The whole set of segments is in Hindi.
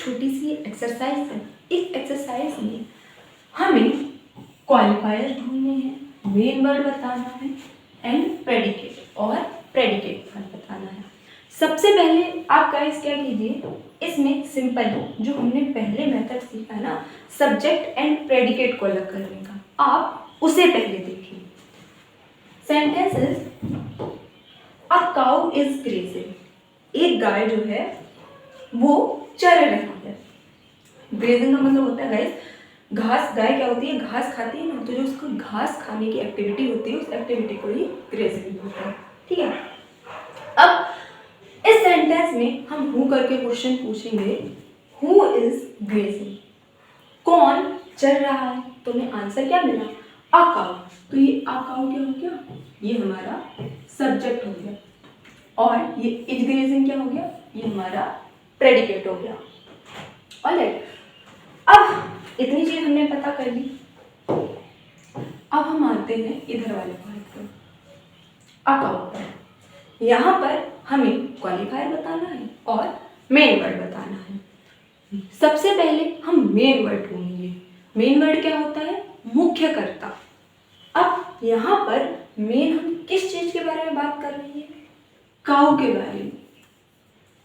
छोटी सी एक्सरसाइज है। इस एक्सरसाइज में हमें क्वालिफायर ढूंढने हैं, मेन वर्ड बताना है एंड प्रेडिकेट और प्रेडिकेट वर्ड बताना है। सबसे पहले आप गाइस क्या कीजिए, इसमें सिंपल जो हमने पहले मेथड सीखा है ना, सब्जेक्ट एंड प्रेडिकेट को अलग करने का, आप उसे पहले देखिए। Sentences, a cow is grazing, एक गाय जो है वो चर रही है। ग्रेजिंग का मतलब होता है गाइस घास। गाय क्या होती है, घास खाती है ना, तो जो उसको घास खाने की एक्टिविटी होती है उस एक्टिविटी को ही ग्रेजिंग होता है। ठीक है, अब इस सेंटेंस में हम हु करके क्वेश्चन पूछेंगे, हु इज ग्रेजिंग, कौन चल रहा है। तो हमें आंसर क्या मिला, अ काउ। तो ये अ काउ क्या हो गया, ये हमारा सब्जेक्ट हो गया, और ये इज ग्रेजिंग क्या हो गया, ये हमारा प्रेडिकेट हो गया। ऑलराइट, अब इतनी चीज हमने पता कर ली। अब हम आते हैं इधर वाले पार्ट पर, अ काउ पर। यहाँ पर हमें क्वालिफायर बताना है और मेन वर्ड बताना है। सबसे पहले हम मेन वर्ड ढूंढेंगे। मेन वर्ड क्या होता है, मुख्य कर्ता। अब यहाँ पर मेन हम किस चीज के बारे में बात कर रहे हैं, काऊ के बारे में।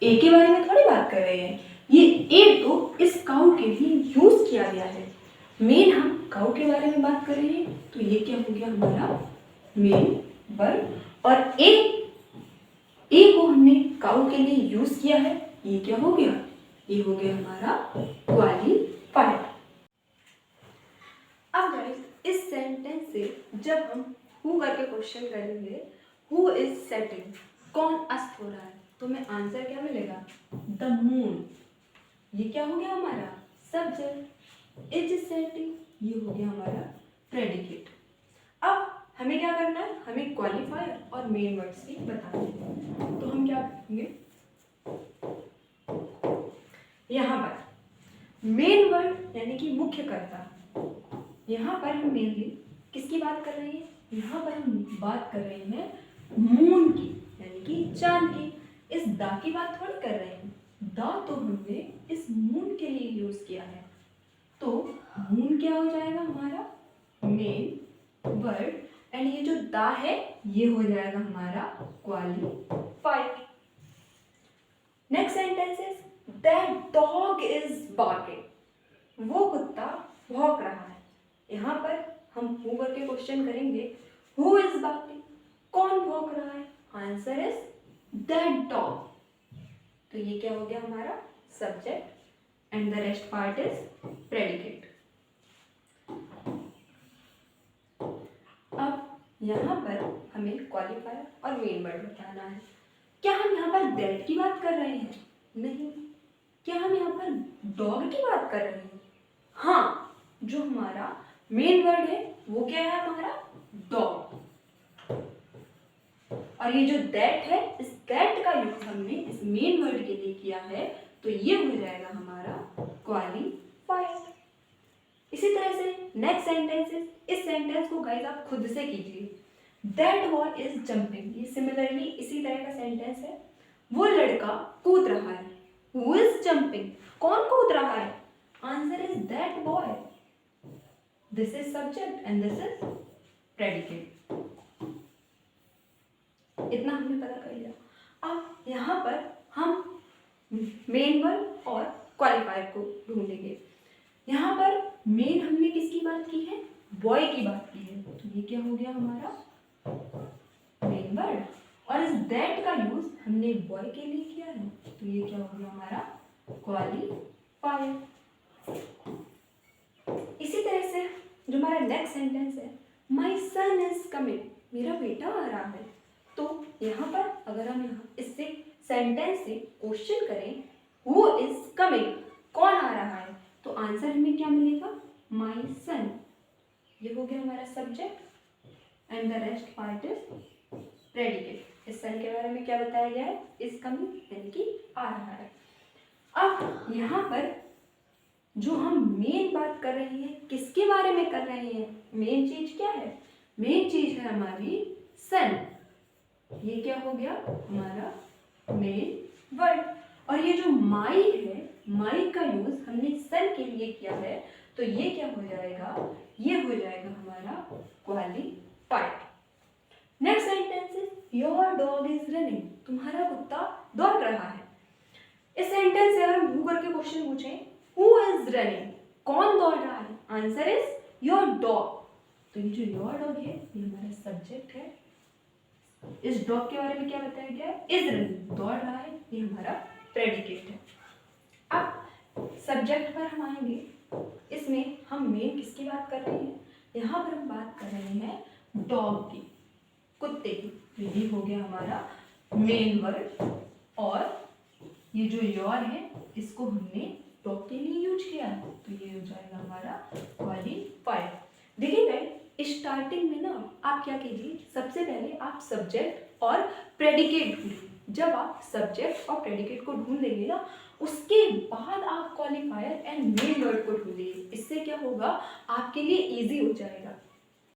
ए के बारे में थोड़ी बात कर रहे हैं, ये ए तो इस काऊ के लिए यूज किया गया है। मेन हम काऊ के बारे में बात कर रहे हैं, तो ये क्या हो गया हमारा मेन वर्ड। और ए को हमने काऊ के लिए यूज किया है, ये क्या हो गया, ये हो गया हमारा क्वालिफायर। अब गाइस इस सेंटेंस से जब हम हु करके क्वेश्चन करेंगे, हु इज सेटिंग, कौन अस्त हो रहा है, तो हमें आंसर क्या मिलेगा, द मून। ये क्या हो गया हमारा सब्जेक्ट, इज सेटिंग, ये हो गया हमारा प्रेडिकेट। अब हमें क्या करना है, हमें क्वालिफायर और मेन वर्ड्स भी बताने हैं। तो हम क्या करेंगे, यहाँ पर मेन वर्ड यानी कि मुख्य कर्ता, यहाँ पर हम मेनली किसकी बात कर रहे हैं, यहाँ पर हम बात कर रहे हैं मून की, यानी कि चांद की। इस दा की बात थोड़ी कर रहे हैं, दा तो हमने इस मून के लिए यूज किया है, तो मून क्या हो जाएगा हमारा मेन वर्ड, एंड ये जो दा है ये हो जाएगा हमारा qualifier. Next sentence is that dog is barking, वो कुत्ता भौंक रहा है। यहाँ पर हम हु करके क्वेश्चन करेंगे, हु इज बार्किंग, कौन भौंक रहा है, आंसर इज दैट डॉग। तो ये क्या हो गया हमारा subject and the rest part is predicate. अब यहाँ पर हमें क्वालिफायर और मेन वर्ड बताना है। क्या हम यहाँ पर दैट की बात कर रहे हैं, नहीं। क्या हम यहाँ पर डॉग की बात कर रहे हैं, हाँ। जो हमारा मेन वर्ड है वो क्या है हमारा डॉग, और ये जो दैट है, इस दैट का यूज हमने इस मेन वर्ड के लिए किया है, तो ये हो जाएगा हमारा क्वालिफायर। इसी तरह से नेक्स्ट सेंटेंस, इस सेंटेंस को गाइस आप खुद से कीजिए। दैट बॉय इज जंपिंग, ये सिमिलरली इसी तरह का सेंटेंस है। वो लड़का कूद रहा है, हु इज जंपिंग, कौन कूद रहा है, answer is that boy. This is subject and this is predicate. इतना हमने पता कर लिया। अब यहाँ पर हम मेन वर्ड और क्वालिफायर को ढूंढेंगे। यहाँ पर मेन हमने किसकी बात की है, बॉय की बात की है, तो ये क्या हो गया हमारा मेन वर्ड, और इस दैट का यूज हमने बॉय के लिए किया है, तो ये क्या हो गया हमारा क्वालिफायर। इसी तरह से जो हमारा नेक्स्ट सेंटेंस है, माई सन इज कमिंग, मेरा बेटा आ रहा है, तो यहाँ पर अगर हम यहाँ इससे सेंटेंस से क्वेश्चन करें, हु इज कमिंग, कौन आ रहा है, तो आंसर हमें क्या मिलेगा, माई सन। ये हो गया हमारा subject and the rest part is predicate. इस सन के बारे में क्या बताया गया है, इज कमिंग यानी कि आ रहा है। अब यहाँ पर जो हम मेन बात कर रहे हैं, किसके बारे में कर रहे हैं, मेन चीज क्या है, मेन चीज है हमारी सन। ये क्या हो गया हमारा मेन वर्ड, और ये जो माई है, माई का यूज हमने सन के लिए किया है, तो ये क्या हो जाएगा, ये हो जाएगा हमारा qualified. Next sentence is your dog is running, तुम्हारा कुत्ता दौड़ रहा है। इस सेंटेंस से अगर हम हु करके क्वेश्चन पूछे, हु इज रनिंग, कौन दौड़ रहा है, आंसर इज योर डॉग। तो ये जो योर डॉग है ये हमारा सब्जेक्ट है। इस डॉग के बारे में क्या बताया गया है, इज रनिंग, दौड़ रहा है, ये हमारा प्रेडिकेट है। अब सब्जेक्ट पर हम आएंगे, इसमें हम मेन किसकी बात कर रहे हैं, यहाँ पर हम बात कर रहे हैं डॉग की, कुत्ते की। तो ये हो गया हमारा मेन वर्ड, और ये जो योर है इसको हमने डॉग के लिए यूज किया है, तो ये हो जाएगा हमारा क्वालिफाइड। देखिए गाइस, स्टार्टिंग में ना आप क्या कीजिए, सबसे पहले आप सब्जेक्ट और प्रेडिकेट ढूंढिए। जब आप सब्जेक्ट और प्रेडिकेट को ढूंढ लेंगे ना, उसके बाद आप क्वालिफायर एंड मेन वर्ड को ढूंढिए। इससे क्या होगा, आपके लिए इजी हो जाएगा।